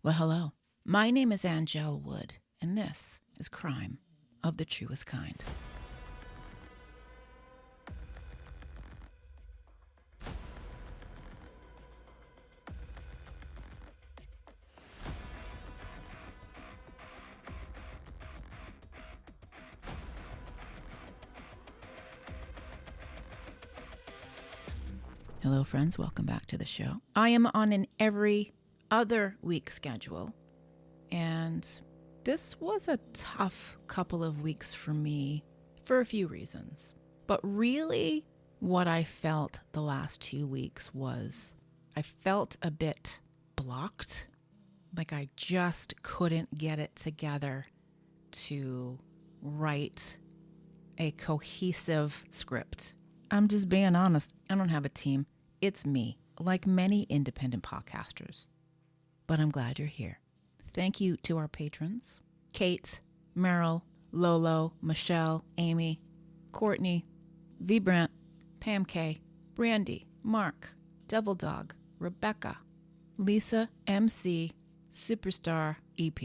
Well, hello. My name is Angel Wood, and this is Crime of the Truest Kind. Hello, friends. Welcome back to the show. I am on an every other week schedule, and this was a tough couple of weeks for me for a few reasons. But really, what I felt the last 2 weeks was I felt a bit blocked, like I just couldn't get it together to write a cohesive script. I'm just being honest. I don't have a team. It's me, like many independent podcasters. But I'm glad you're here. Thank you to our patrons, Kate, Meryl, Lolo, Michelle, Amy, Courtney, V. Brant, Pam K, Brandy, Mark, Devil Dog, Rebecca, Lisa MC, Superstar EP.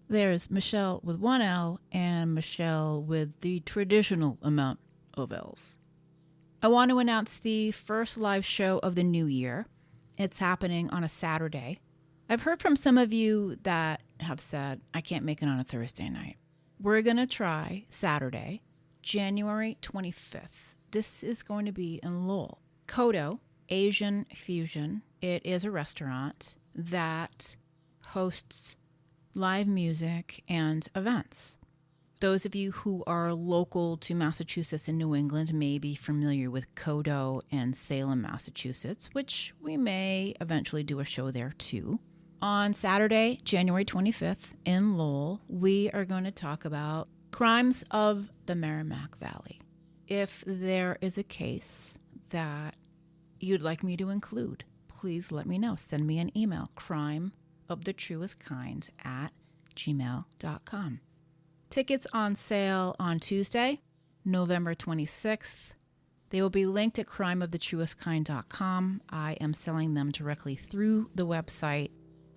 There's Michelle with one L and Michelle with the traditional amount of L's. I want to announce the first live show of the new year. It's happening on a Saturday. I've heard from some of you that have said, I can't make it on a Thursday night. We're going to try Saturday, January 25th. This is going to be in Lowell. Kodo, Asian Fusion. It is a restaurant that hosts live music and events. Those of you who are local to Massachusetts and New England may be familiar with Kodo and Salem, Massachusetts, which we may eventually do a show there too. On Saturday, January 25th in Lowell, we are going to talk about crimes of the Merrimack Valley. If there is a case that you'd like me to include, please let me know. Send me an email, crimeofthetruestkind@gmail.com. Tickets on sale on Tuesday, November 26th. They will be linked at crimeofthetruestkind.com. I am selling them directly through the website.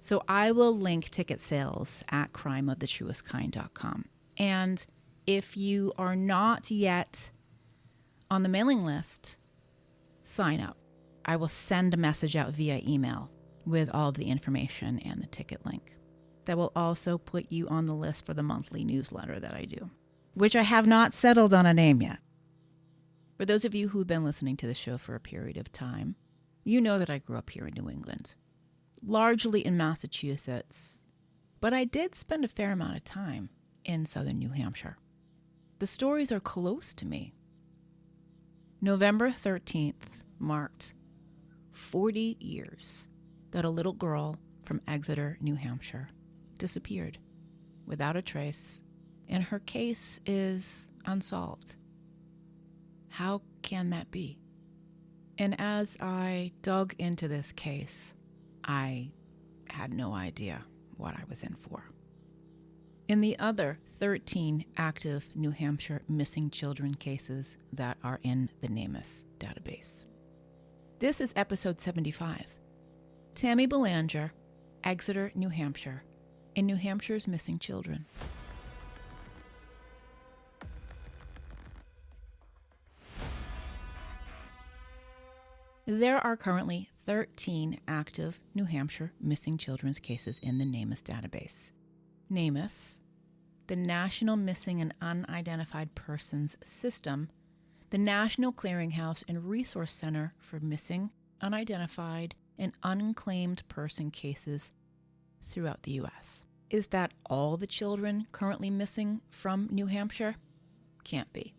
So I will link ticket sales at crimeofthetruestkind.com. And if you are not yet on the mailing list, sign up. I will send a message out via email with all of the information and the ticket link. That will also put you on the list for the monthly newsletter that I do, which I have not settled on a name yet. For those of you who've been listening to the show for a period of time, you know that I grew up here in New England, largely in Massachusetts, but I did spend a fair amount of time in Southern New Hampshire. The stories are close to me. November 13th marked 40 years that a little girl from Exeter, New Hampshire, disappeared without a trace, and her case is unsolved. How can that be? And as I dug into this case, I had no idea what I was in for. In the other 13 active New Hampshire missing children cases that are in the NamUs database. This is episode 75. Tammy Belanger, Exeter, New Hampshire, in New Hampshire's missing children. There are currently 13 active New Hampshire missing children's cases in the NamUs database. NamUs, the National Missing and Unidentified Persons System, the National Clearinghouse and Resource Center for Missing, Unidentified, and Unclaimed Person cases throughout the U.S. Is that all the children currently missing from New Hampshire? Can't be.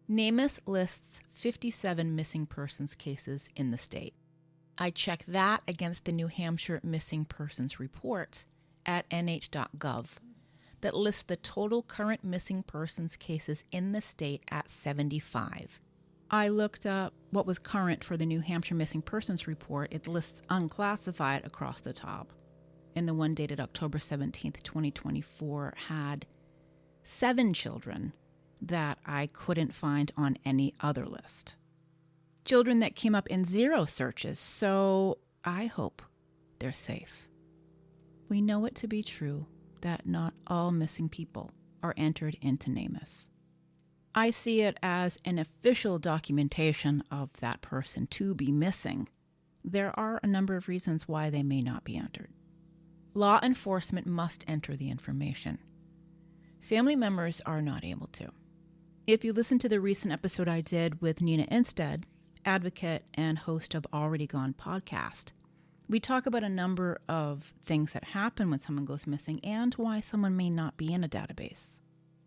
NamUs lists 57 missing persons cases in the state. I checked that against the New Hampshire Missing Persons Report at nh.gov that lists the total current missing persons cases in the state at 75. I looked up what was current for the New Hampshire Missing Persons Report. It lists unclassified across the top. And the one dated October 17th, 2024 had 7 children that I couldn't find on any other list. Children that came up in 0 searches, so I hope they're safe. We know it to be true that not all missing people are entered into NamUs. I see it as an official documentation of that person to be missing. There are a number of reasons why they may not be entered. Law enforcement must enter the information. Family members are not able to. If you listen to the recent episode I did with Nina Instead, advocate and host of Already Gone podcast, we talk about a number of things that happen when someone goes missing and why someone may not be in a database.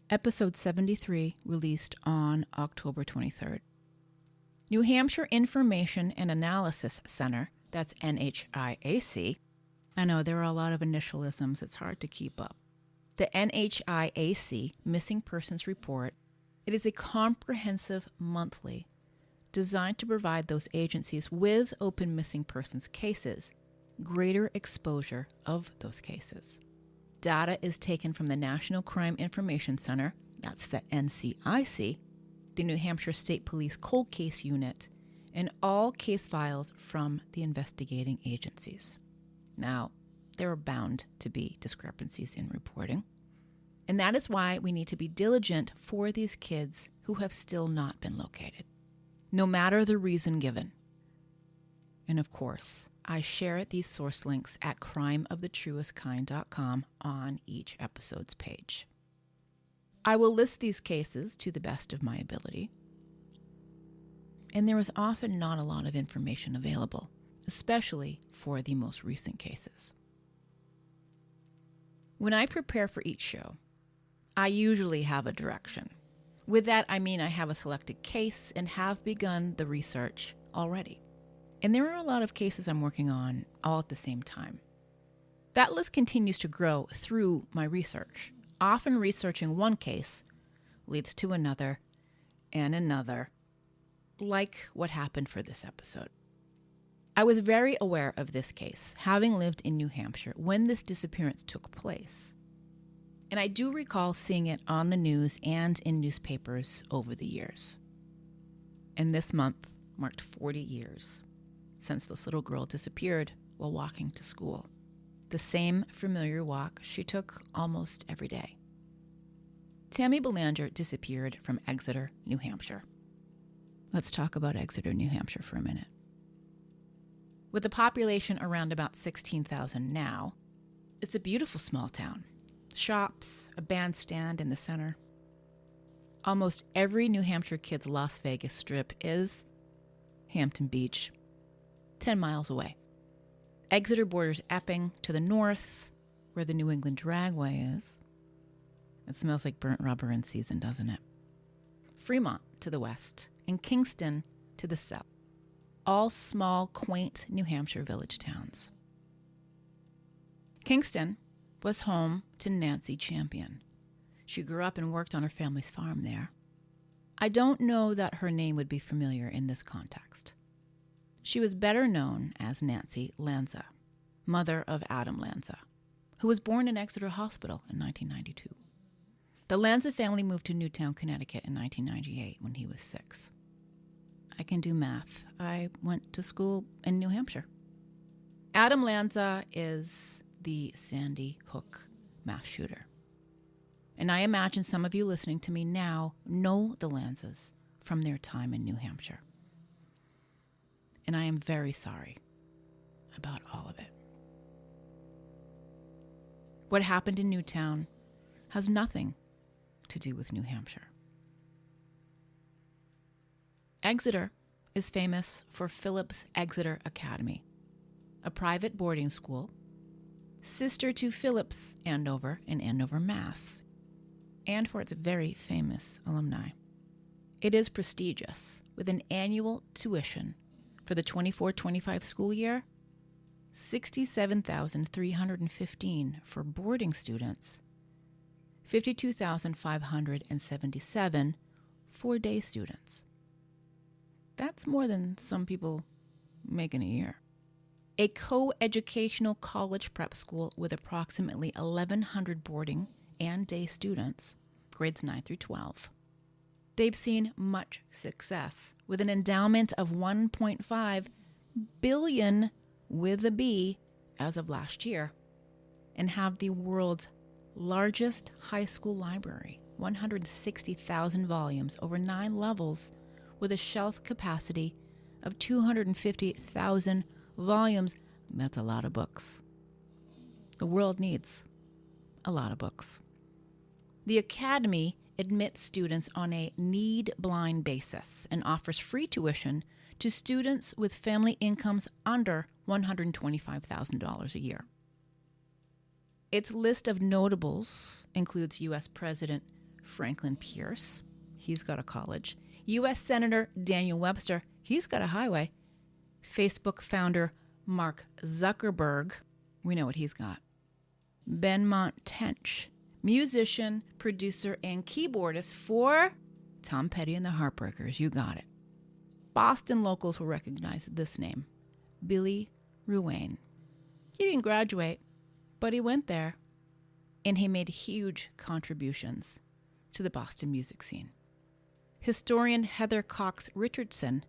Episode 73 released on October 23rd. New Hampshire Information and Analysis Center, that's NHIAC. I know there are a lot of initialisms, it's hard to keep up. The NHIAC Missing Persons Report, it is a comprehensive monthly designed to provide those agencies with open missing persons cases, greater exposure of those cases. Data is taken from the National Crime Information Center, that's the NCIC, the New Hampshire State Police Cold Case Unit, and all case files from the investigating agencies. Now, there are bound to be discrepancies in reporting, and that is why we need to be diligent for these kids who have still not been located, no matter the reason given. And of course, I share these source links at crimeofthetruestkind.com on each episode's page. I will list these cases to the best of my ability, and there is often not a lot of information available, especially for the most recent cases. When I prepare for each show, I usually have a direction. With that, I mean I have a selected case and have begun the research already. And there are a lot of cases I'm working on all at the same time. That list continues to grow through my research. Often researching one case leads to another and another, like what happened for this episode. I was very aware of this case, having lived in New Hampshire when this disappearance took place. And I do recall seeing it on the news and in newspapers over the years. And this month marked 40 years since this little girl disappeared while walking to school. The same familiar walk she took almost every day. Tammy Belanger disappeared from Exeter, New Hampshire. Let's talk about Exeter, New Hampshire for a minute. With a population around about 16,000 now, it's a beautiful small town. Shops, a bandstand in the center. Almost every New Hampshire kid's Las Vegas strip is Hampton Beach, 10 miles away. Exeter borders Epping to the north, where the New England Dragway is. It smells like burnt rubber in season, doesn't it? Fremont to the west, and Kingston to the south. All small, quaint New Hampshire village towns. Kingston was home to Nancy Champion. She grew up and worked on her family's farm there. I don't know that her name would be familiar in this context. She was better known as Nancy Lanza, mother of Adam Lanza, who was born in Exeter Hospital in 1992. The Lanza family moved to Newtown, Connecticut in 1998 when he was 6. I can do math. I went to school in New Hampshire. Adam Lanza is the Sandy Hook mass shooter. And I imagine some of you listening to me now know the Lanzas from their time in New Hampshire. And I am very sorry about all of it. What happened in Newtown has nothing to do with New Hampshire. Exeter is famous for Phillips Exeter Academy, a private boarding school, sister to Phillips Andover in Andover, Mass., and for its very famous alumni. It is prestigious, with an annual tuition for the 24-25 school year, $67,315 for boarding students, $52,577 for day students. That's more than some people make in a year. A co-educational college prep school with approximately 1,100 boarding and day students, grades 9 through 12. They've seen much success with an endowment of $1.5 billion with a B as of last year. and have the world's largest high school library, 160,000 volumes over 9 levels, with a shelf capacity of 250,000 volumes. That's a lot of books. The world needs a lot of books. The Academy admits students on a need-blind basis and offers free tuition to students with family incomes under $125,000 a year. Its list of notables includes U.S. President Franklin Pierce. He's got a college. U.S. Senator Daniel Webster. He's got a highway. Facebook founder Mark Zuckerberg. We know what he's got. Benmont Tench, musician, producer, and keyboardist for Tom Petty and the Heartbreakers. You got it. Boston locals will recognize this name, Billy Ruane. He didn't graduate, but he went there, and he made huge contributions to the Boston music scene. Historian Heather Cox Richardson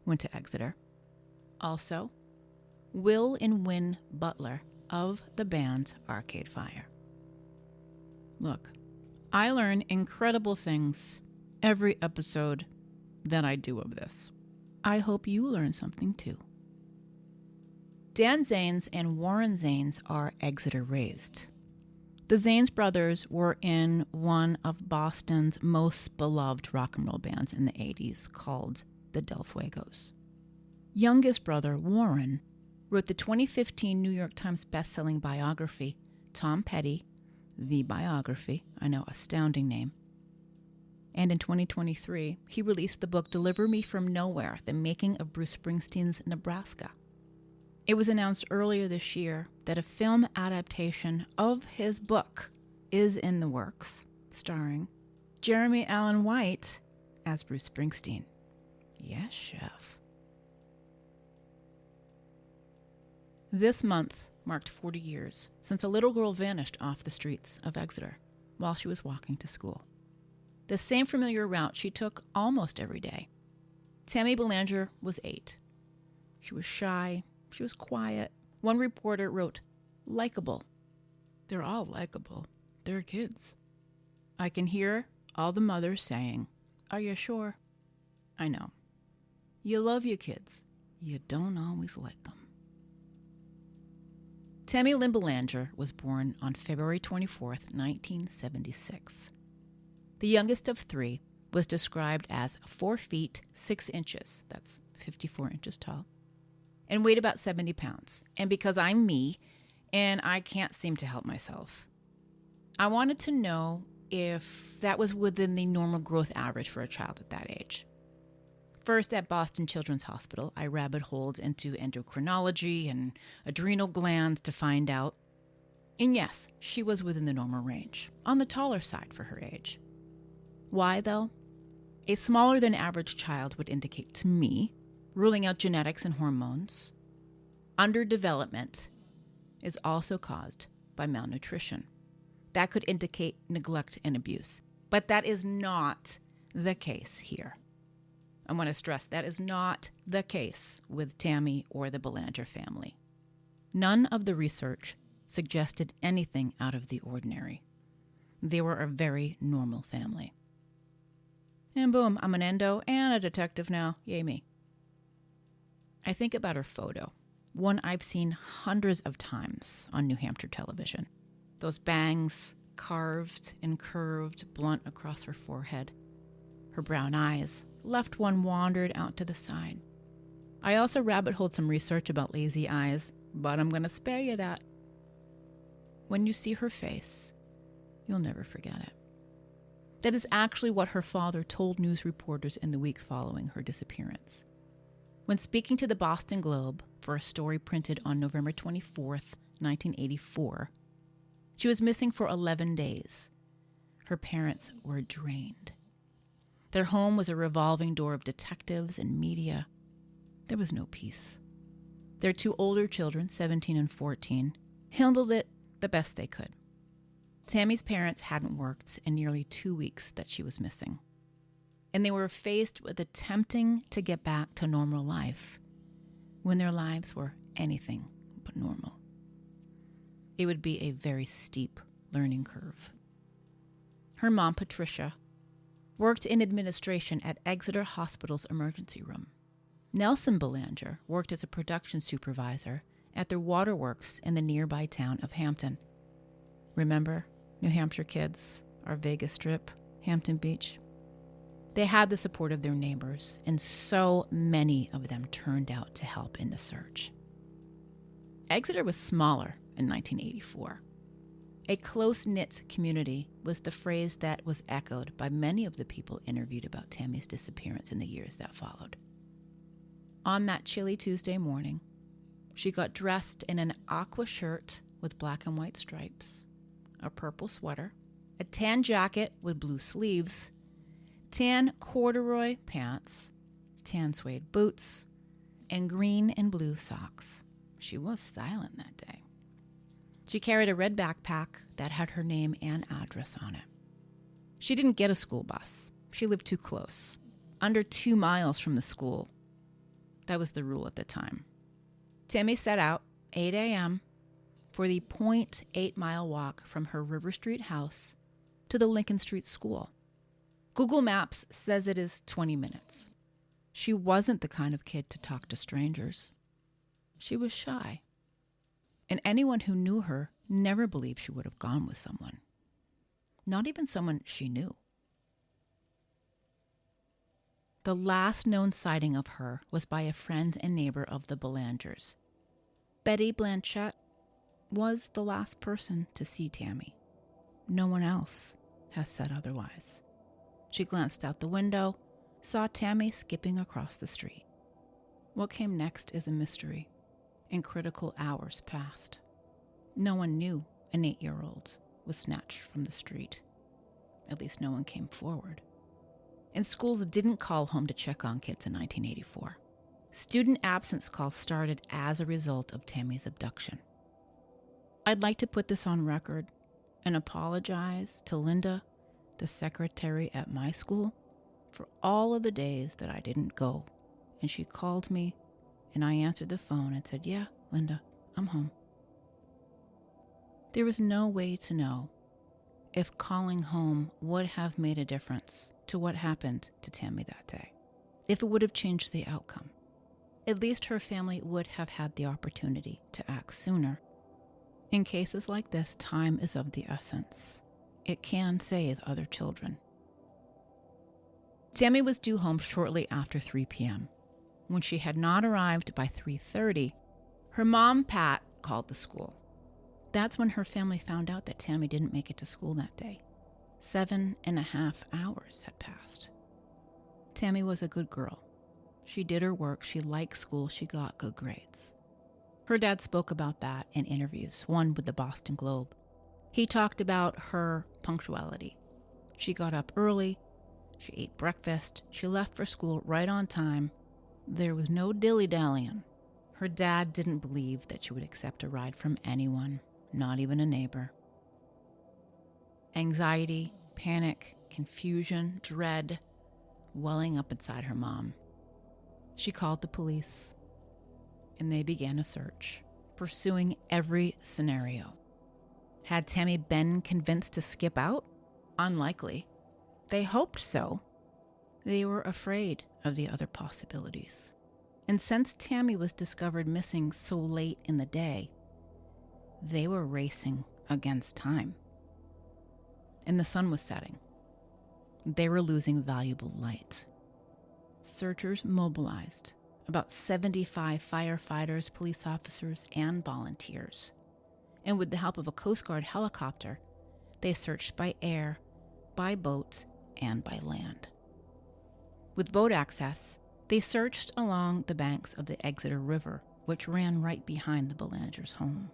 went to Exeter. Also, Will and Win Butler of the band Arcade Fire. Look, I learn incredible things every episode that I do of this. I hope you learn something too. Dan Zanes and Warren Zanes are Exeter raised. The Zanes brothers were in one of Boston's most beloved rock and roll bands in the 80s called the Del Fuegos. Youngest brother, Warren, wrote the 2015 New York Times bestselling biography, Tom Petty, The Biography. I know, astounding name. And in 2023, he released the book Deliver Me From Nowhere, The Making of Bruce Springsteen's Nebraska. It was announced earlier this year that a film adaptation of his book is in the works, starring Jeremy Allen White as Bruce Springsteen. Yes, chef. This month marked 40 years since a little girl vanished off the streets of Exeter while she was walking to school. The same familiar route she took almost every day. Tammy Belanger was 8. She was shy. She was quiet. One reporter wrote, likable. They're all likable. They're kids. I can hear all the mothers saying, are you sure? I know. You love your kids. You don't always like them. Tammy Lynn Belanger was born on February 24th, 1976. The youngest of 3 was described as 4 feet 6 inches, that's 54 inches tall, and weighed about 70 pounds. And because I'm me, and I can't seem to help myself, I wanted to know if that was within the normal growth average for a child at that age. First, at Boston Children's Hospital, I rabbit-holed into endocrinology and adrenal glands to find out. And yes, she was within the normal range, on the taller side for her age. Why, though? A smaller than average child would indicate to me, ruling out genetics and hormones, underdevelopment is also caused by malnutrition. That could indicate neglect and abuse. But that is not the case here. I want to stress that is not the case with Tammy or the Belanger family. None of the research suggested anything out of the ordinary. They were a very normal family. And boom, I'm an endo and a detective now. Yay me. I think about her photo, one I've seen hundreds of times on New Hampshire television. Those bangs, carved and curved, blunt across her forehead. Her brown eyes, left one wandered out to the side. I also rabbit-holed some research about lazy eyes, but I'm going to spare you that. When you see her face, you'll never forget it. That is actually what her father told news reporters in the week following her disappearance. When speaking to the Boston Globe for a story printed on November 24th, 1984, she was missing for 11 days. Her parents were drained. Their home was a revolving door of detectives and media. There was no peace. Their 2 older children, 17 and 14, handled it the best they could. Tammy's parents hadn't worked in nearly 2 weeks that she was missing, and they were faced with attempting to get back to normal life when their lives were anything but normal. It would be a very steep learning curve. Her mom, Patricia, worked in administration at Exeter Hospital's emergency room. Nelson Belanger worked as a production supervisor at their waterworks in the nearby town of Hampton. Remember, New Hampshire kids, our Vegas Strip, Hampton Beach? They had the support of their neighbors, and so many of them turned out to help in the search. Exeter was smaller in 1984. A close-knit community was the phrase that was echoed by many of the people interviewed about Tammy's disappearance in the years that followed. On that chilly Tuesday morning, she got dressed in an aqua shirt with black and white stripes, a purple sweater, a tan jacket with blue sleeves, tan corduroy pants, tan suede boots, and green and blue socks. She was silent that day. She carried a red backpack that had her name and address on it. She didn't get a school bus. She lived too close, under 2 miles from the school. That was the rule at the time. Tammy set out 8 a.m. for the 0.8-mile walk from her River Street house to the Lincoln Street school. Google Maps says it is 20 minutes. She wasn't the kind of kid to talk to strangers. She was shy. And anyone who knew her never believed she would have gone with someone. Not even someone she knew. The last known sighting of her was by a friend and neighbor of the Belangers. Betty Blanchette was the last person to see Tammy. No one else has said otherwise. She glanced out the window, saw Tammy skipping across the street. What came next is a mystery, and critical hours passed. No one knew an 8-year-old was snatched from the street. At least no one came forward. And schools didn't call home to check on kids in 1984. Student absence calls started as a result of Tammy's abduction. I'd like to put this on record and apologize to Linda, the secretary at my school, for all of the days that I didn't go. And she called me, and I answered the phone and said, "Yeah, Linda, I'm home." There was no way to know if calling home would have made a difference to what happened to Tammy that day, if it would have changed the outcome. At least her family would have had the opportunity to act sooner. In cases like this, time is of the essence. It can save other children. Tammy was due home shortly after 3 p.m. When she had not arrived by 3:30, her mom, Pat, called the school. That's when her family found out that Tammy didn't make it to school that day. 7.5 hours had passed. Tammy was a good girl. She did her work, she liked school, she got good grades. Her dad spoke about that in interviews, one with the Boston Globe. He talked about her punctuality. She got up early, she ate breakfast, she left for school right on time. There was no dilly-dallying. Her dad didn't believe that she would accept a ride from anyone, not even a neighbor. Anxiety, panic, confusion, dread, welling up inside her mom. She called the police, and they began a search, pursuing every scenario. Had Tammy been convinced to skip out? Unlikely. They hoped so. They were afraid of the other possibilities. And since Tammy was discovered missing so late in the day, they were racing against time. And the sun was setting. They were losing valuable light. Searchers mobilized, about 75 firefighters, police officers, and volunteers. And with the help of a Coast Guard helicopter, they searched by air, by boat, and by land. With boat access, they searched along the banks of the Exeter River, which ran right behind the Belangers' home.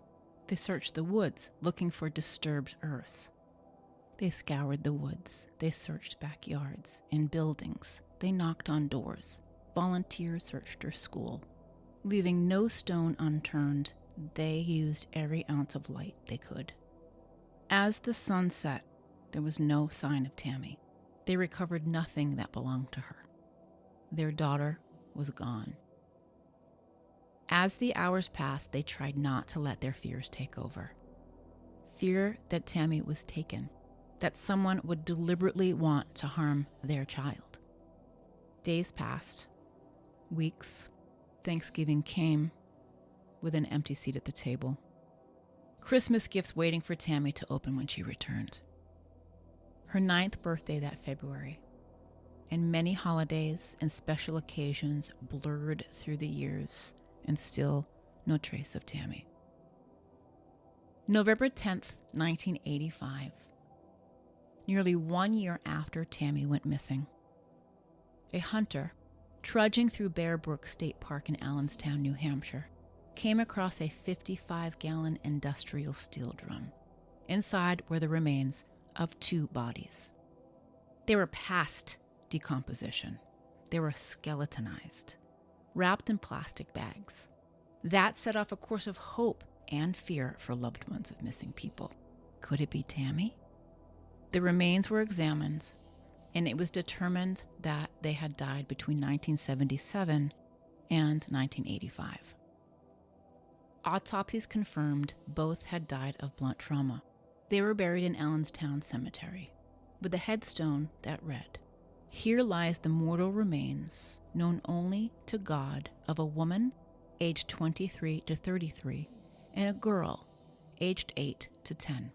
They searched the woods, looking for disturbed earth. They scoured the woods. They searched backyards and buildings. They knocked on doors. Volunteers searched her school. Leaving no stone unturned, they used every ounce of light they could. As the sun set, there was no sign of Tammy. They recovered nothing that belonged to her. Their daughter was gone. As the hours passed, they tried not to let their fears take over. fear that Tammy was taken, that someone would deliberately want to harm their child. Days passed, weeks. Thanksgiving came with an empty seat at the table. Christmas gifts waiting for Tammy to open when she returned. Her 9th birthday that February, and many holidays and special occasions blurred through the years, and still no trace of Tammy. November 10th, 1985. Nearly 1 year after Tammy went missing. A hunter, trudging through Bear Brook State Park in Allenstown, New Hampshire, came across a 55-gallon industrial steel drum. Inside were the remains of 2 bodies. They were past decomposition. They were skeletonized, wrapped in plastic bags. That set off a course of hope and fear for loved ones of missing people. Could it be Tammy? The remains were examined, and it was determined that they had died between 1977 and 1985. Autopsies confirmed both had died of blunt trauma. They were buried in Allenstown Cemetery, with a headstone that read, "Here lies the mortal remains, known only to God, of a woman aged 23 to 33 and a girl aged 8 to 10.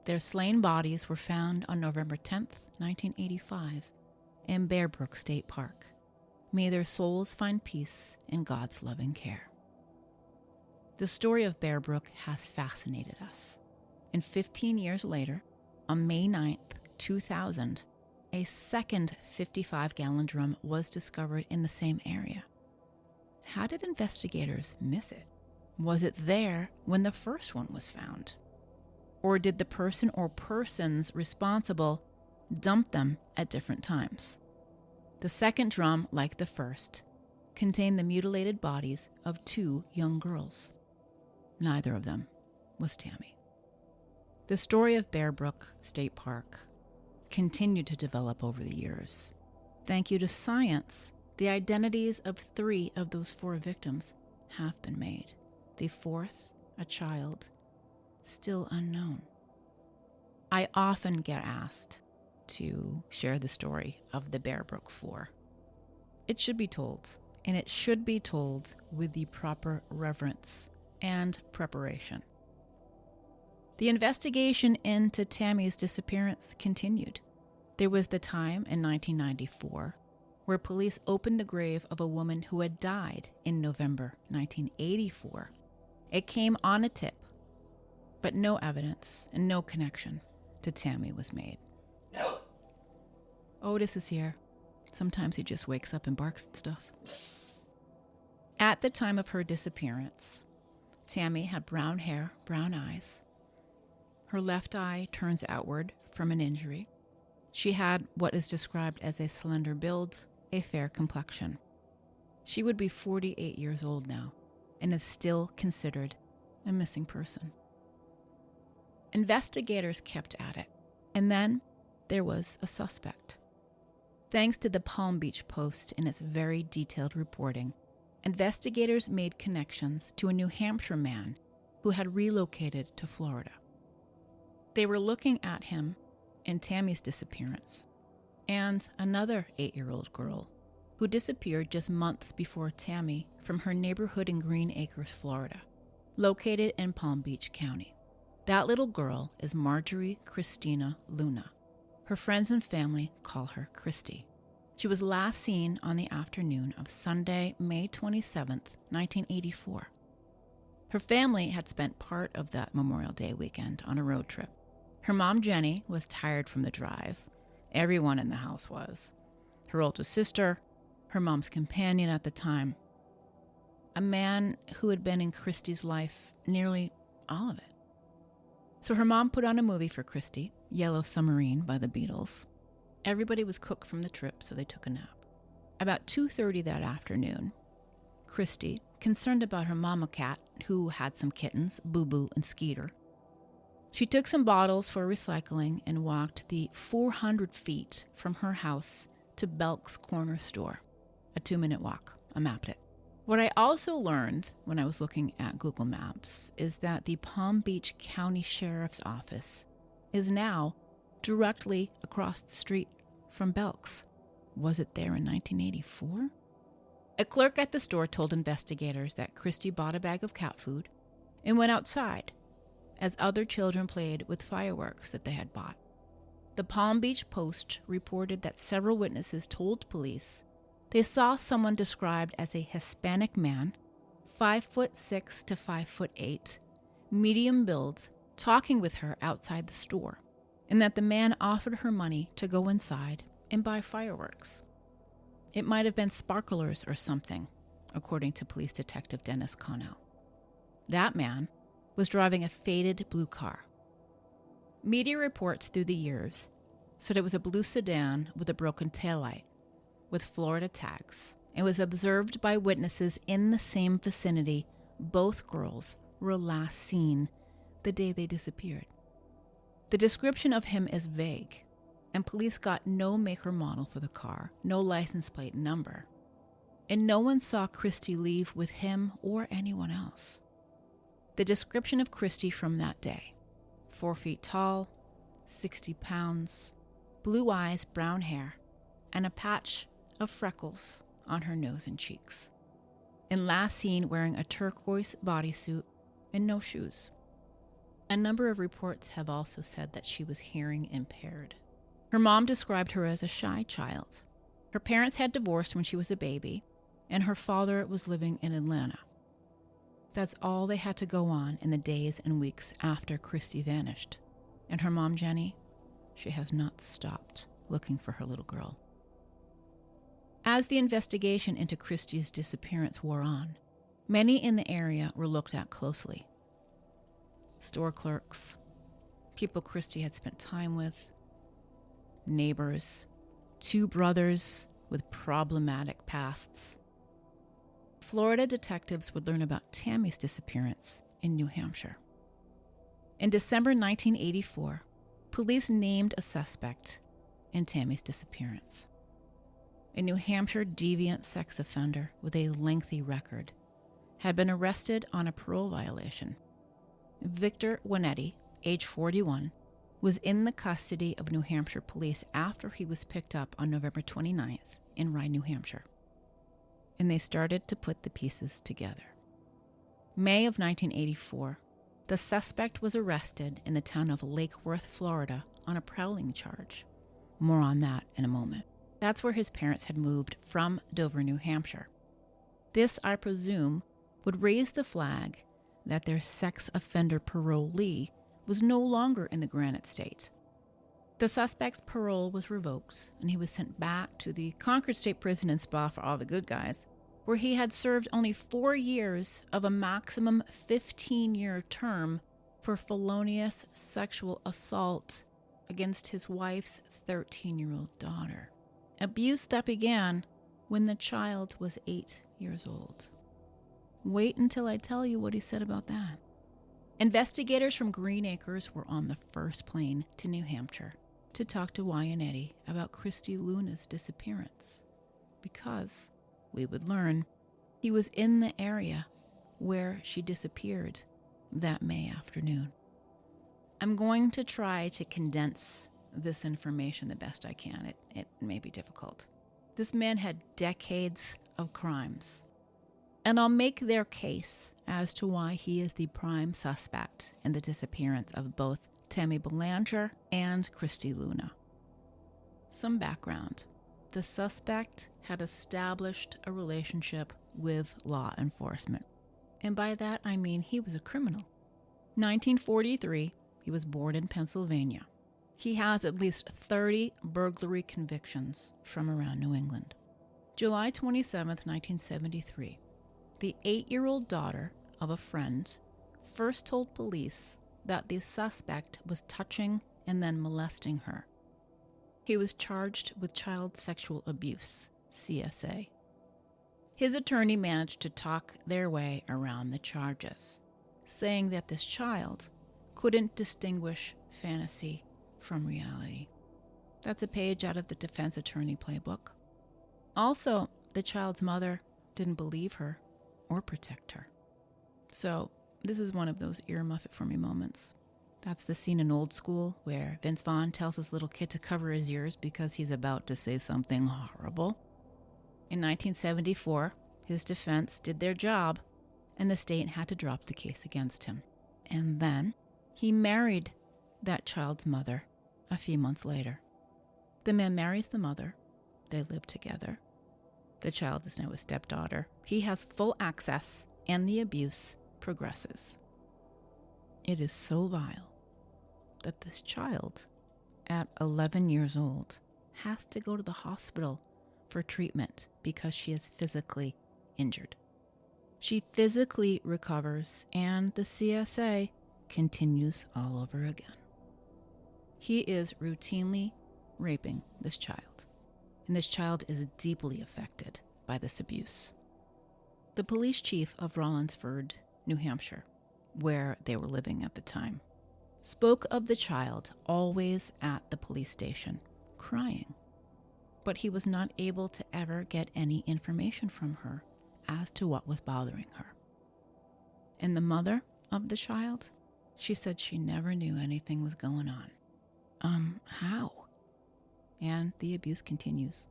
Their slain bodies were found on November 10th, 1985, in Bear Brook State Park. May their souls find peace in God's loving care." The story of Bear Brook has fascinated us. And 15 years later, on May 9th, 2000, a second 55-gallon drum was discovered in the same area. How did investigators miss it? Was it there when the first one was found? Or did the person or persons responsible dump them at different times? The second drum, like the first, contained the mutilated bodies of 2 young girls. Neither of them was Tammy. The story of Bear Brook State Park continued to develop over the years. Thank you to science, the identities of 3 of those 4 victims have been made. The 4th, a child, still unknown. I often get asked to share the story of the Bear Brook 4. It should be told, and it should be told with the proper reverence and preparation. The investigation into Tammy's disappearance continued. There was the time in 1994 where police opened the grave of a woman who had died in November 1984. It came on a tip, but no evidence and no connection to Tammy was made. No. Otis is here. Sometimes he just wakes up and barks at stuff. At the time of her disappearance, Tammy had brown hair, brown eyes. Her left eye turns outward from an injury. She had what is described as a slender build, a fair complexion. She would be 48 years old now and is still considered a missing person. Investigators kept at it, and then there was a suspect. Thanks to the Palm Beach Post and its very detailed reporting, investigators made connections to a New Hampshire man who had relocated to Florida. They were looking at him in Tammy's disappearance, and another 8-year-old girl who disappeared just months before Tammy from her neighborhood in Greenacres, Florida, located in Palm Beach County. That little girl is Marjorie Christina Luna. Her friends and family call her Christy. She was last seen on the afternoon of Sunday, May 27th, 1984. Her family had spent part of that Memorial Day weekend on a road trip. Her mom, Jenny, was tired from the drive. Everyone in the house was. Her older sister, her mom's companion at the time, a man who had been in Christy's life nearly all of it. So her mom put on a movie for Christy, Yellow Submarine by the Beatles. Everybody was cooked from the trip, so they took a nap. About 2:30 that afternoon, Christy, concerned about her mama cat, who had some kittens, Boo Boo and Skeeter, she took some bottles for recycling and walked the 400 feet from her house to Belk's Corner Store. A 2-minute walk. I mapped it. What I also learned when I was looking at Google Maps is that the Palm Beach County Sheriff's Office is now directly across the street from Belk's. Was it there in 1984? A clerk at the store told investigators that Christy bought a bag of cat food and went outside as other children played with fireworks that they had bought. The Palm Beach Post reported that several witnesses told police they saw someone described as a Hispanic man, 5'6" to 5'8", medium build, talking with her outside the store, and that the man offered her money to go inside and buy fireworks. It might have been sparklers or something, according to police detective Dennis Connell. That man was driving a faded blue car. Media reports through the years said it was a blue sedan with a broken taillight, with Florida tags, and was observed by witnesses in the same vicinity both girls were last seen the day they disappeared. The description of him is vague, and police got no make or model for the car, no license plate number, and no one saw Christy leave with him or anyone else. The description of Christy from that day: 4 feet tall, 60 pounds, blue eyes, brown hair, and a patch of freckles on her nose and cheeks, and last seen wearing a turquoise bodysuit and no shoes. A number of reports have also said that she was hearing impaired. Her mom described her as a shy child. Her parents had divorced when she was a baby, and her father was living in Atlanta. That's all they had to go on in the days and weeks after Christy vanished. And her mom, Jenny, she has not stopped looking for her little girl. As the investigation into Christy's disappearance wore on, many in the area were looked at closely. Store clerks, people Christy had spent time with, neighbors, 2 brothers with problematic pasts. Florida detectives would learn about Tammy's disappearance in New Hampshire. In December 1984, police named a suspect in Tammy's disappearance. A New Hampshire deviant sex offender with a lengthy record had been arrested on a parole violation. Victor Winetti, age 41, was in the custody of New Hampshire police after he was picked up on November 29th in Rye, New Hampshire. And they started to put the pieces together. May of 1984, the suspect was arrested in the town of Lake Worth, Florida, on a prowling charge. More on that in a moment. That's where his parents had moved from Dover, New Hampshire. This, I presume, would raise the flag that their sex offender parolee was no longer in the Granite State. The suspect's parole was revoked, and he was sent back to the Concord State Prison in Spa for all the good guys, where he had served only 4 years of a maximum 15-year term for felonious sexual assault against his wife's 13-year-old daughter. Abuse that began when the child was 8 years old. Wait until I tell you what he said about that. Investigators from Greenacres were on the first plane to New Hampshire to talk to Winetti about Christy Luna's disappearance, because, we would learn, he was in the area where she disappeared that May afternoon. I'm going to try to condense this information the best I can. It may be difficult. This man had decades of crimes, and I'll make their case as to why he is the prime suspect in the disappearance of both Tammy Belanger and Christy Luna. Some background. The suspect had established a relationship with law enforcement. And by that I mean he was a criminal. 1943, he was born in Pennsylvania. He has at least 30 burglary convictions from around New England. July 27, 1973. The 8-year-old daughter of a friend first told police that the suspect was touching and then molesting her. He was charged with child sexual abuse, CSA. His attorney managed to talk their way around the charges, saying that this child couldn't distinguish fantasy from reality. That's a page out of the defense attorney playbook. Also, the child's mother didn't believe her or protect her. So this is one of those earmuff it for me moments. That's the scene in Old School where Vince Vaughn tells his little kid to cover his ears because he's about to say something horrible. In 1974, his defense did their job, and the state had to drop the case against him. And then he married that child's mother a few months later. The man marries the mother. They live together. The child is now his stepdaughter. He has full access, and the abuse progresses. It is so vile that this child, at 11 years old, has to go to the hospital for treatment because she is physically injured. She physically recovers, and the CSA continues all over again. He is routinely raping this child, and this child is deeply affected by this abuse. The police chief of Rollinsford, New Hampshire, where they were living at the time, spoke of the child always at the police station, crying. But he was not able to ever get any information from her as to what was bothering her. And the mother of the child, she said she never knew anything was going on. How? And the abuse continues.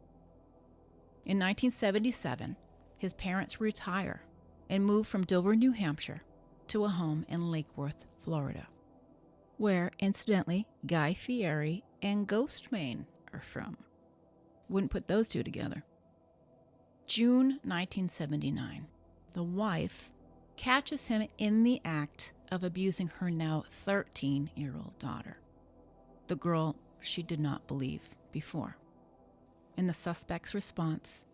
In 1977, his parents retire and move from Dover, New Hampshire, to a home in Lake Worth, Florida, where, incidentally, Guy Fieri and Ghost Main are from. Wouldn't put those two together. June 1979, the wife catches him in the act of abusing her now 13-year-old daughter, the girl she did not believe before. And the suspect's response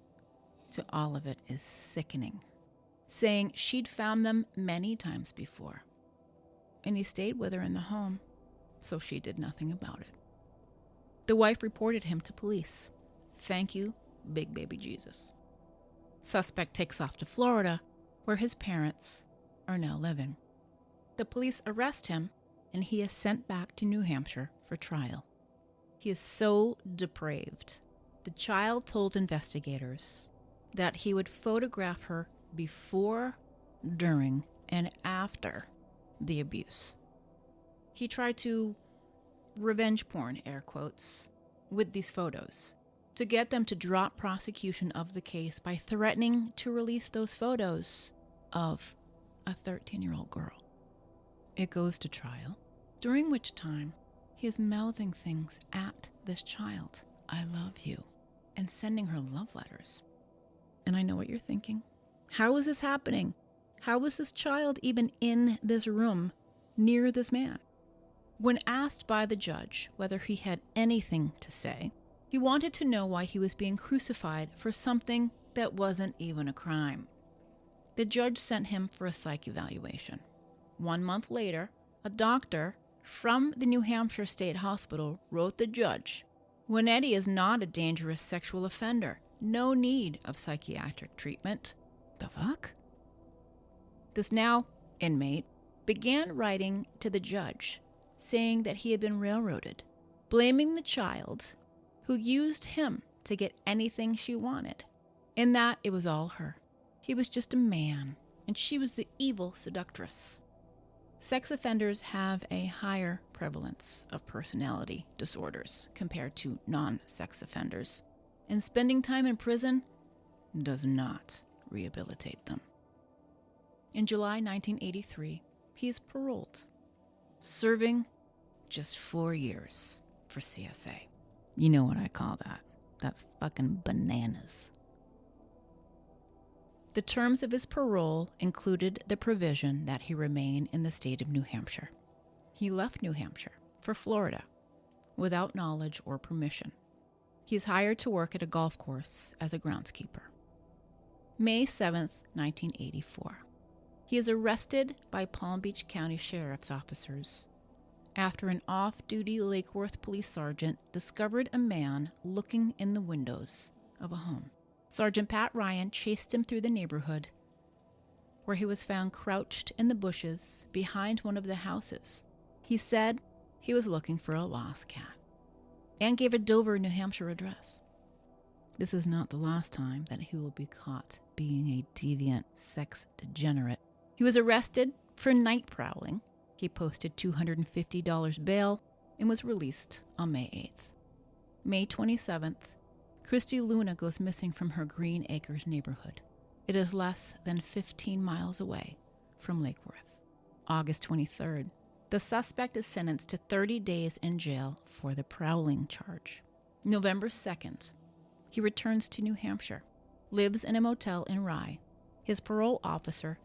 to all of it is sickening, saying she'd found them many times before, and he stayed with her in the home, so she did nothing about it. The wife reported him to police. Thank you, big baby Jesus. Suspect takes off to Florida, where his parents are now living. The police arrest him, and he is sent back to New Hampshire for trial. He is so depraved. The child told investigators that he would photograph her before, during, and after the abuse. He tried to revenge porn, air quotes, with these photos to get them to drop prosecution of the case by threatening to release those photos of a 13-year-old girl. It goes to trial, during which time he is mouthing things at this child. I love you. And sending her love letters. And I know what you're thinking. How is this happening? How is this child even in this room near this man? When asked by the judge whether he had anything to say, he wanted to know why he was being crucified for something that wasn't even a crime. The judge sent him for a psych evaluation. 1 month later, a doctor from the New Hampshire State Hospital wrote the judge, "When Eddie is not a dangerous sexual offender, no need of psychiatric treatment." The fuck? This now inmate began writing to the judge, saying that he had been railroaded, blaming the child who used him to get anything she wanted, and that it was all her. He was just a man, and she was the evil seductress. Sex offenders have a higher prevalence of personality disorders compared to non-sex offenders, and spending time in prison does not rehabilitate them. In July 1983, he is paroled, serving just 4 years for CSA. You know what I call that. That's fucking bananas. The terms of his parole included the provision that he remain in the state of New Hampshire. He left New Hampshire for Florida without knowledge or permission. He is hired to work at a golf course as a groundskeeper. May 7th, 1984. He is arrested by Palm Beach County Sheriff's officers after an off-duty Lake Worth police sergeant discovered a man looking in the windows of a home. Sergeant Pat Ryan chased him through the neighborhood, where he was found crouched in the bushes behind one of the houses. He said he was looking for a lost cat and gave a Dover, New Hampshire address. This is not the last time that he will be caught being a deviant sex degenerate. He was arrested for night prowling. He posted $250 bail and was released on May 8th. May 27th, Christy Luna goes missing from her Greenacres neighborhood. It is less than 15 miles away from Lake Worth. August 23rd, the suspect is sentenced to 30 days in jail for the prowling charge. November 2nd, he returns to New Hampshire, lives in a motel in Rye. His parole officer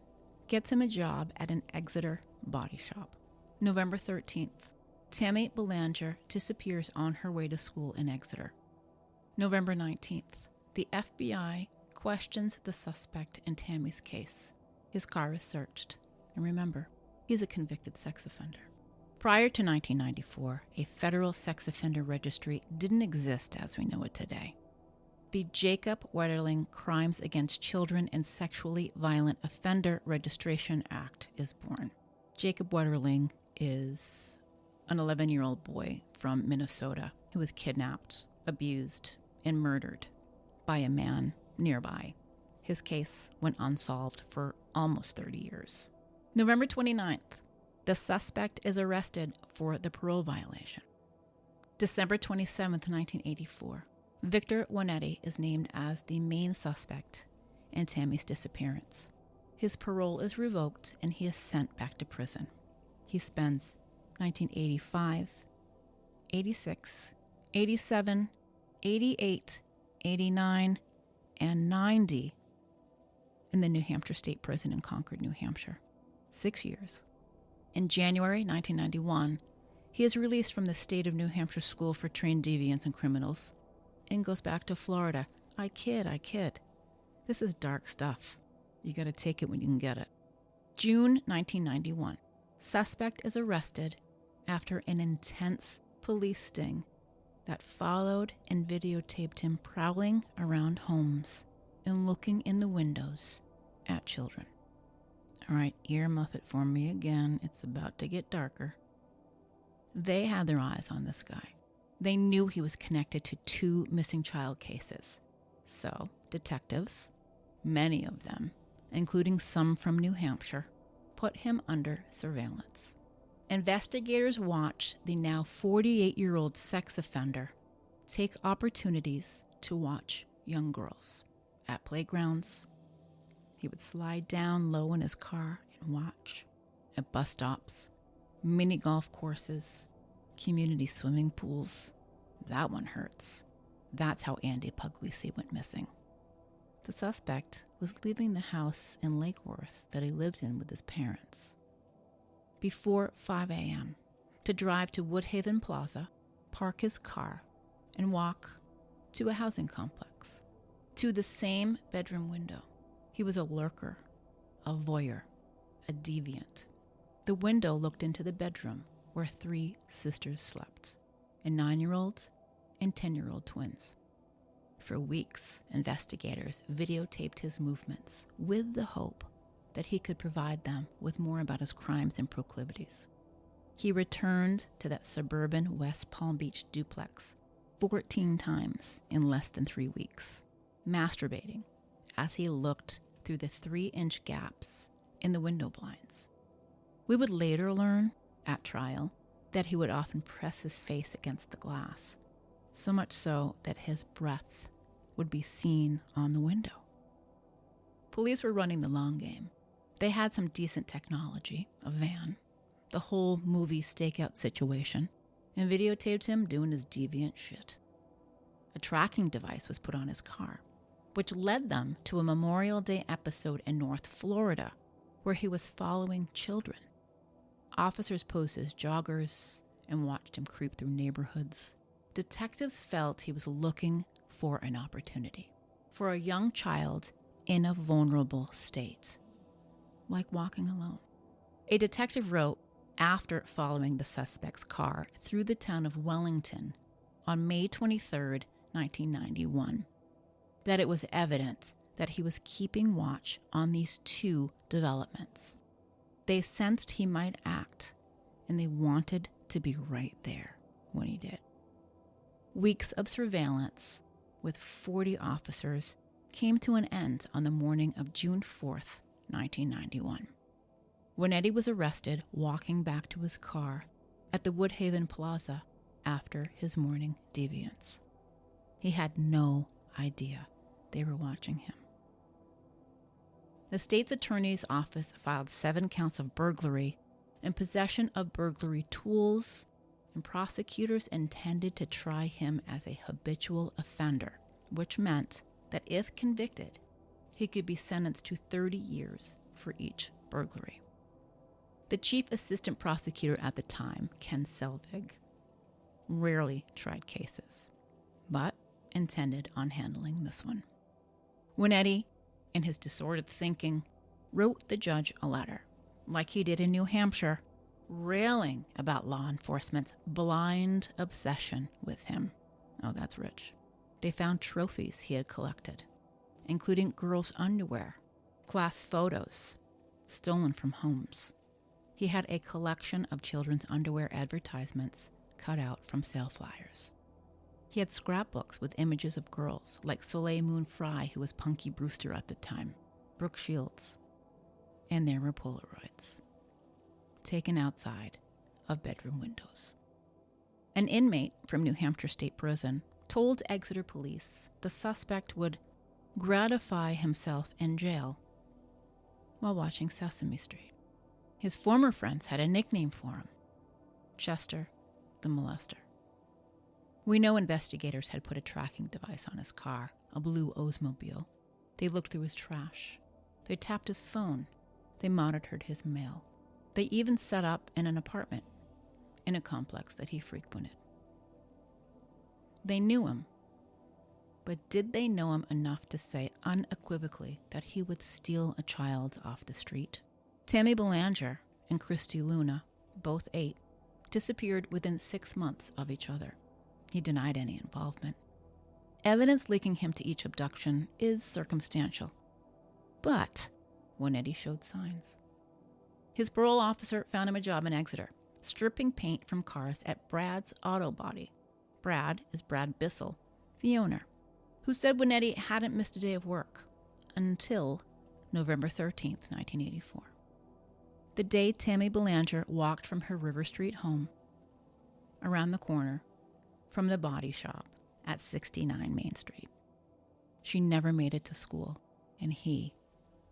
gets him a job at an Exeter body shop. November 13th, Tammy Belanger disappears on her way to school in Exeter. November 19th, the FBI questions the suspect in Tammy's case. His car is searched. And remember, he's a convicted sex offender. Prior to 1994, a federal sex offender registry didn't exist as we know it today. The Jacob Wetterling Crimes Against Children and Sexually Violent Offender Registration Act is born. Jacob Wetterling is an 11-year-old boy from Minnesota who was kidnapped, abused, and murdered by a man nearby. His case went unsolved for almost 30 years. November 29th, the suspect is arrested for the parole violation. December 27th, 1984, Victor Juanetti is named as the main suspect in Tammy's disappearance. His parole is revoked and he is sent back to prison. He spends 1985, 86, 87, 88, 89, and 90 in the New Hampshire State Prison in Concord, New Hampshire. 6 years. In January 1991, he is released from the State of New Hampshire School for Trained Deviants and Criminals and goes back to Florida. I kid. This is dark stuff. You gotta take it when you can get it. June 1991. Suspect is arrested after an intense police sting that followed and videotaped him prowling around homes and looking in the windows at children. All right, earmuff it for me again. It's about to get darker. They had their eyes on this guy. They knew he was connected to 2 missing child cases. So, detectives, many of them, including some from New Hampshire, put him under surveillance. Investigators watch the now 48-year-old sex offender take opportunities to watch young girls at playgrounds. He would slide down low in his car and watch at bus stops, mini golf courses, community swimming pools. That one hurts. That's how Andy Puglisi went missing. The suspect was leaving the house in Lake Worth that he lived in with his parents before 5 a.m. to drive to Woodhaven Plaza, park his car, and walk to a housing complex, to the same bedroom window. He was a lurker, a voyeur, a deviant. The window looked into the bedroom where 3 sisters slept, a 9-year-old and 10-year-old twins. For weeks, investigators videotaped his movements with the hope that he could provide them with more about his crimes and proclivities. He returned to that suburban West Palm Beach duplex 14 times in less than 3 weeks, masturbating as he looked through the 3-inch gaps in the window blinds. We would later learn, at trial, that he would often press his face against the glass, so much so that his breath would be seen on the window. Police were running the long game. They had some decent technology, a van, the whole movie stakeout situation, and videotaped him doing his deviant shit. A tracking device was put on his car, which led them to a Memorial Day episode in North Florida where he was following children. Officers posed as joggers and watched him creep through neighborhoods. Detectives felt he was looking for an opportunity, for a young child in a vulnerable state, like walking alone. A detective wrote, after following the suspect's car through the town of Wellington on May 23, 1991, that it was evident that he was keeping watch on these 2 developments. They sensed he might act, and they wanted to be right there when he did. Weeks of surveillance with 40 officers came to an end on the morning of June 4th, 1991, when Eddie was arrested walking back to his car at the Woodhaven Plaza after his morning deviance. He had no idea they were watching him. The state's attorney's office filed 7 counts of burglary and possession of burglary tools, and prosecutors intended to try him as a habitual offender, which meant that if convicted, he could be sentenced to 30 years for each burglary. The chief assistant prosecutor at the time, Ken Selvig, rarely tried cases, but intended on handling this one. When Eddie, in his disordered thinking, wrote the judge a letter, like he did in New Hampshire, railing about law enforcement's blind obsession with him. Oh, that's rich. They found trophies he had collected, including girls' underwear, class photos, stolen from homes. He had a collection of children's underwear advertisements cut out from sale flyers. He had scrapbooks with images of girls like Soleil Moon Frye, who was Punky Brewster at the time, Brooke Shields, and there were Polaroids taken outside of bedroom windows. An inmate from New Hampshire State Prison told Exeter police the suspect would gratify himself in jail while watching Sesame Street. His former friends had a nickname for him, Chester the Molester. We know investigators had put a tracking device on his car, a blue Oldsmobile. They looked through his trash. They tapped his phone. They monitored his mail. They even set up in an apartment in a complex that he frequented. They knew him, but did they know him enough to say unequivocally that he would steal a child off the street? Tammy Belanger and Christy Luna, both 8, disappeared within 6 months of each other. He denied any involvement. Evidence linking him to each abduction is circumstantial, but when Eddie showed signs. His parole officer found him a job in Exeter, stripping paint from cars at Brad's Auto Body. Brad is Brad Bissell, the owner, who said when Eddie hadn't missed a day of work until November 13th, 1984. The day Tammy Belanger walked from her River Street home, around the corner from the body shop at 69 Main Street. She never made it to school, and he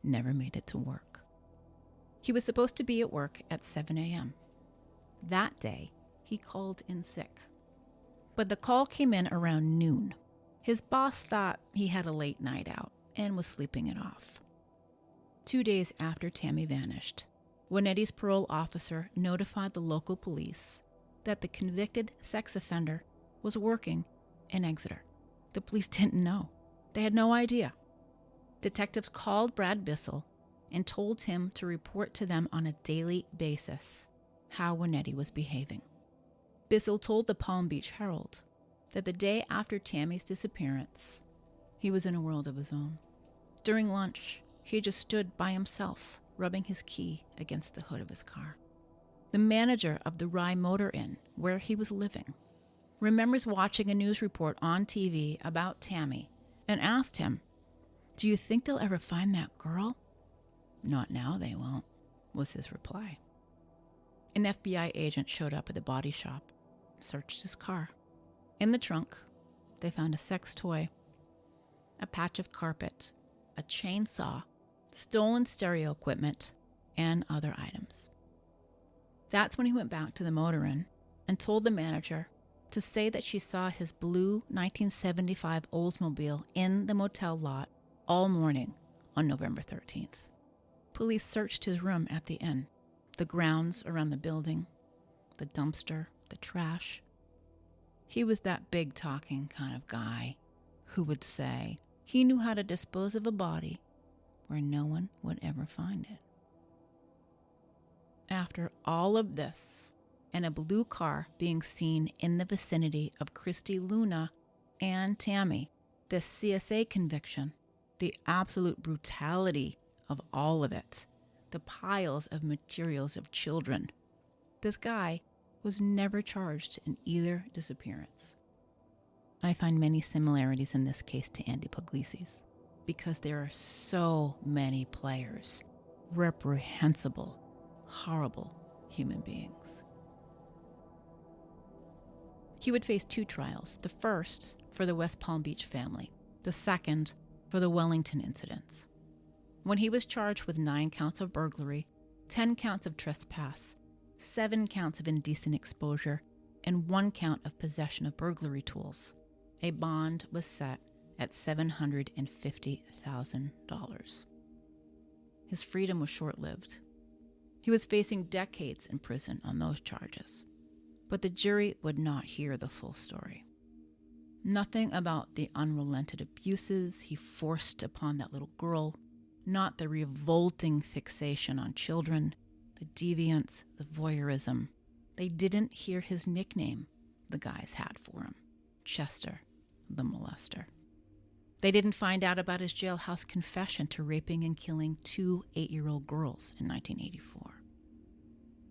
never made it to work. He was supposed to be at work at 7 a.m. That day, he called in sick. But the call came in around noon. His boss thought he had a late night out and was sleeping it off. 2 days after Tammy vanished, when Eddie's parole officer notified the local police that the convicted sex offender was working in Exeter, the police didn't know. They had no idea. Detectives called Brad Bissell and told him to report to them on a daily basis how Eddie was behaving. Bissell told the Palm Beach Herald that the day after Tammy's disappearance, he was in a world of his own. During lunch, he just stood by himself, rubbing his key against the hood of his car. The manager of the Rye Motor Inn, where he was living, remembers watching a news report on TV about Tammy and asked him, "Do you think they'll ever find that girl?" "Not now, they won't," was his reply. An FBI agent showed up at the body shop, searched his car. In the trunk, they found a sex toy, a patch of carpet, a chainsaw, stolen stereo equipment, and other items. That's when he went back to the motor inn and told the manager to say that she saw his blue 1975 Oldsmobile in the motel lot all morning on November 13th. Police searched his room at the inn, the grounds around the building, the dumpster, the trash. He was that big-talking kind of guy who would say he knew how to dispose of a body where no one would ever find it. After all of this, and a blue car being seen in the vicinity of Christy Luna and Tammy, the CSA conviction, the absolute brutality of all of it, the piles of materials of children, this guy was never charged in either disappearance. I find many similarities in this case to Andy Puglisi's because there are so many players, reprehensible, horrible human beings. He would face 2 trials, the first for the West Palm Beach family, the second for the Wellington incidents. When he was charged with 9 counts of burglary, 10 counts of trespass, 7 counts of indecent exposure, and 1 count of possession of burglary tools, a bond was set at $750,000. His freedom was short-lived. He was facing decades in prison on those charges. But the jury would not hear the full story. Nothing about the unrelenting abuses he forced upon that little girl, not the revolting fixation on children, the deviance, the voyeurism. They didn't hear his nickname the guys had for him, Chester the molester. They didn't find out about his jailhouse confession to raping and killing 2 8-year-old girls in 1984.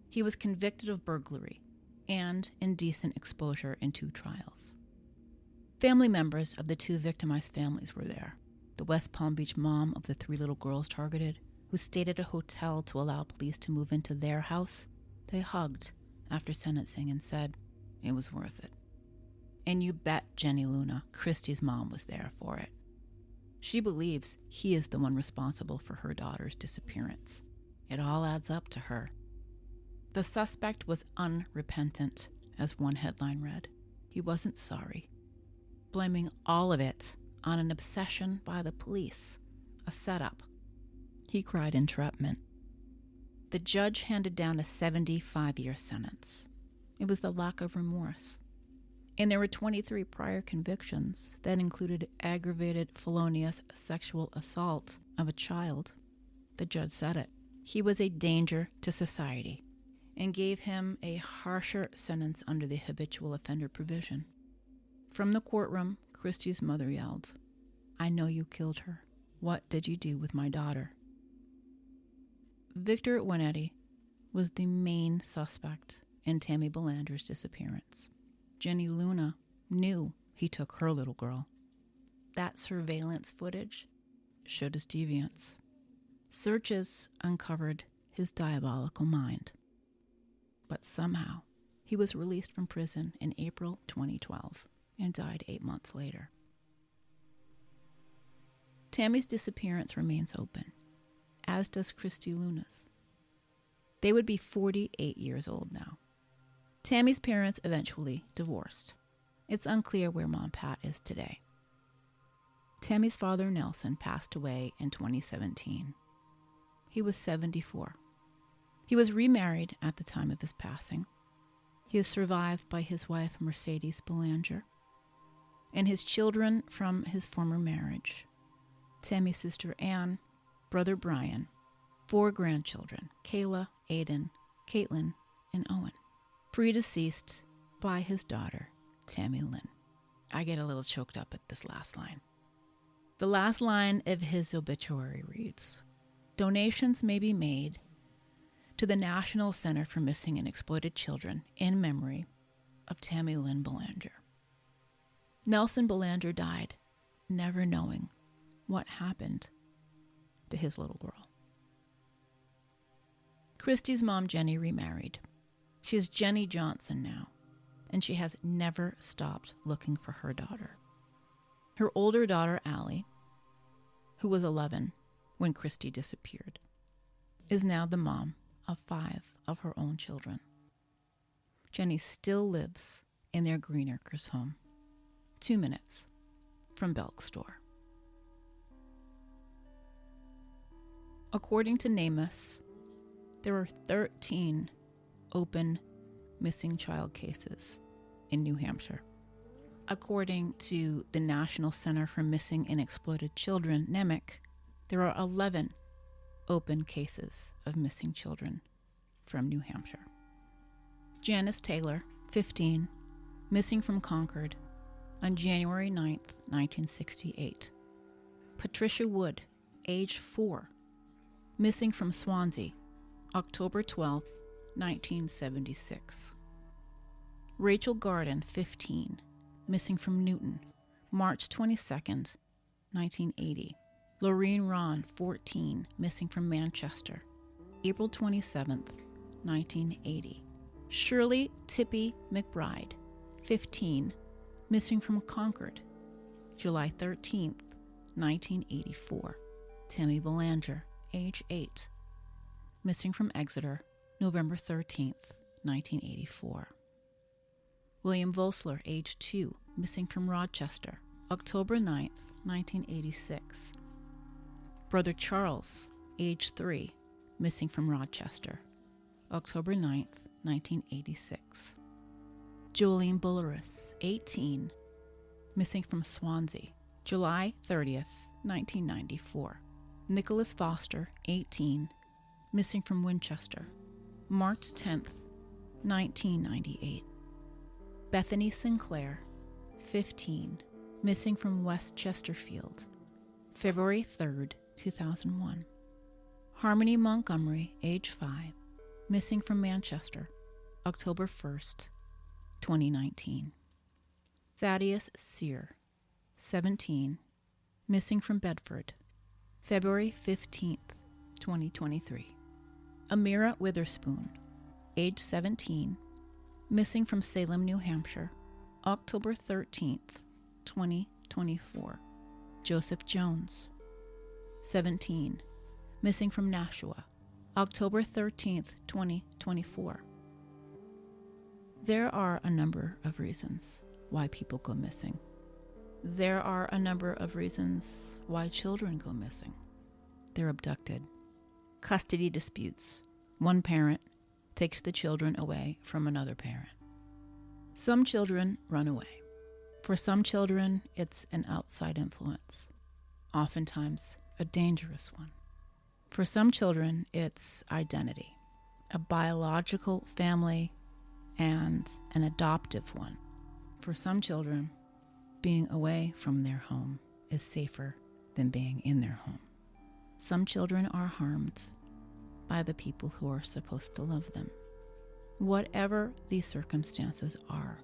He was convicted of burglary and indecent exposure in 2 trials. Family members of the 2 victimized families were there. The West Palm Beach mom of the 3 little girls targeted, who stayed at a hotel to allow police to move into their house, they hugged after sentencing and said it was worth it. And you bet Jenny Luna, Christy's mom, was there for it. She believes he is the one responsible for her daughter's disappearance. It all adds up to her. The suspect was unrepentant, as one headline read. He wasn't sorry, blaming all of it on an obsession by the police, a setup. He cried entrapment. The judge handed down a 75-year sentence. It was the lack of remorse. And there were 23 prior convictions that included aggravated felonious sexual assault of a child. The judge said it. He was a danger to society and gave him a harsher sentence under the habitual offender provision. From the courtroom, Christy's mother yelled, "I know you killed her. What did you do with my daughter?" Victor Winetti was the main suspect in Tammy Belanger's disappearance. Jenny Luna knew he took her little girl. That surveillance footage showed his deviance. Searches uncovered his diabolical mind. But somehow, he was released from prison in April 2012 and died 8 months later. Tammy's disappearance remains open, as does Christy Luna's. They would be 48 years old now. Tammy's parents eventually divorced. It's unclear where Mom Pat is today. Tammy's father, Nelson, passed away in 2017. He was 74. He was remarried at the time of his passing. He is survived by his wife, Mercedes Belanger, and his children from his former marriage, Tammy's sister Ann, brother Brian, 4 grandchildren, Kayla, Aiden, Caitlin, and Owen, predeceased by his daughter, Tammy Lynn. I get a little choked up at this last line. The last line of his obituary reads, "Donations may be made to the National Center for Missing and Exploited Children in memory of Tammy Lynn Belanger." Nelson Belanger died, never knowing what happened to his little girl. Christy's mom, Jenny, remarried. She is Jenny Johnson now, and she has never stopped looking for her daughter. Her older daughter, Allie, who was 11 when Christy disappeared, is now the mom of 5 of her own children. Jenny still lives in their Greenacres home, 2 minutes from Belk's store. According to NamUs, there are 13 open missing child cases in New Hampshire. According to the National Center for Missing and Exploited Children, NEMIC, there are 11 open cases of missing children from New Hampshire. Janice Taylor, 15, missing from Concord on January 9th, 1968. Patricia Wood, age 4, missing from Swansea, October 12th, 1976. Rachel Garden, 15, missing from Newton, March 22nd, 1980. Loreen Ron, 14, missing from Manchester, April 27th, 1980. Shirley Tippy McBride, 15, missing from Concord, July 13th, 1984. Tammy Belanger, age 8, missing from Exeter, November 13th, 1984. William Vosler, age 2, missing from Rochester, October 9th, 1986. Brother Charles, age 3, missing from Rochester, October 9th, 1986. Jolene Bulleris, 18, missing from Swansea, July 30th, 1994. Nicholas Foster, 18, missing from Winchester, March 10th, 1998. Bethany Sinclair, 15, missing from West Chesterfield, February 3rd, 2001. Harmony Montgomery, age 5, missing from Manchester, October 1st, 2019. Thaddeus Sear, 17, missing from Bedford, February 15th, 2023. Amira Witherspoon, age 17, missing from Salem, New Hampshire, October 13th, 2024. Joseph Jones, 17, missing from Nashua, October 13th, 2024. There are a number of reasons why people go missing. There are a number of reasons why children go missing. They're abducted. Custody disputes. One parent takes the children away from another parent. Some children run away. For some children, it's an outside influence, oftentimes a dangerous one. For some children, it's identity, a biological family and an adoptive one. For some children, being away from their home is safer than being in their home. Some children are harmed by the people who are supposed to love them. Whatever these circumstances are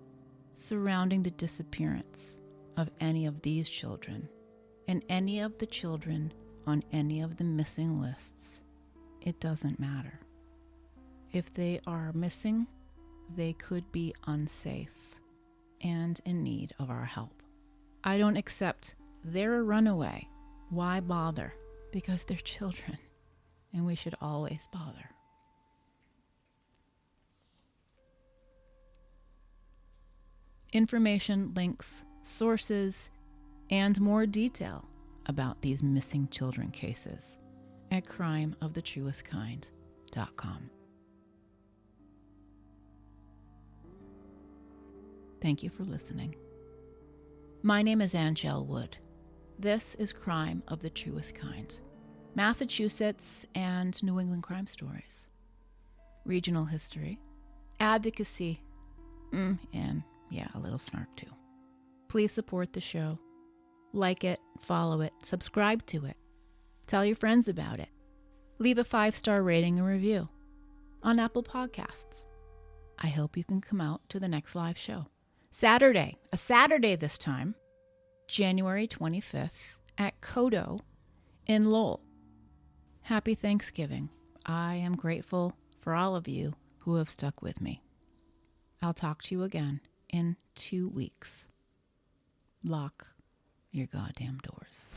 surrounding the disappearance of any of these children and any of the children on any of the missing lists, it doesn't matter. If they are missing, they could be unsafe and in need of our help. I don't accept they're a runaway. Why bother? Because they're children, and we should always bother. Information, links, sources, and more detail about these missing children cases at crimeofthetruestkind.com. Thank you for listening. My name is Angel Wood. This is Crime of the Truest Kind, Massachusetts and New England crime stories, regional history, advocacy, and a little snark too. Please support the show. Like it, follow it, subscribe to it. Tell your friends about it. Leave a 5-star rating and review on Apple Podcasts. I hope you can come out to the next live show. A Saturday this time, January 25th at Kodo in Lowell. Happy Thanksgiving. I am grateful for all of you who have stuck with me. I'll talk to you again in 2 weeks. Lock your goddamn doors.